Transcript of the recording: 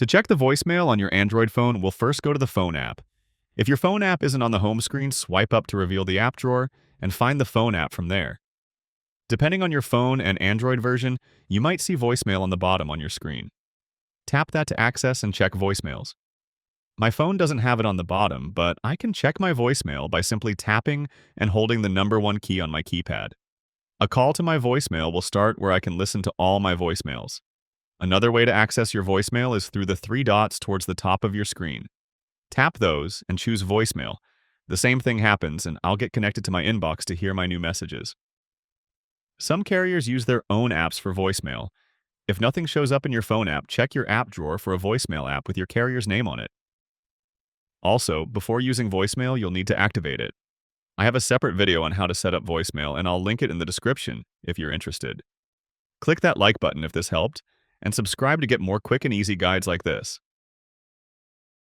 To check the voicemail on your Android phone, we'll first go to the Phone app. If your phone app isn't on the home screen, swipe up to reveal the app drawer and find the Phone app from there. Depending on your phone and Android version, you might see voicemail on the bottom on your screen. Tap that to access and check voicemails. My phone doesn't have it on the bottom, but I can check my voicemail by simply tapping and holding the number 1 key on my keypad. A call to my voicemail will start where I can listen to all my voicemails. Another way to access your voicemail is through the 3 dots towards the top of your screen. Tap those and choose voicemail. The same thing happens, and I'll get connected to my inbox to hear my new messages. Some carriers use their own apps for voicemail. If nothing shows up in your phone app, check your app drawer for a voicemail app with your carrier's name on it. Also, before using voicemail, you'll need to activate it. I have a separate video on how to set up voicemail, and I'll link it in the description if you're interested. Click that like button if this helped, and subscribe to get more quick and easy guides like this.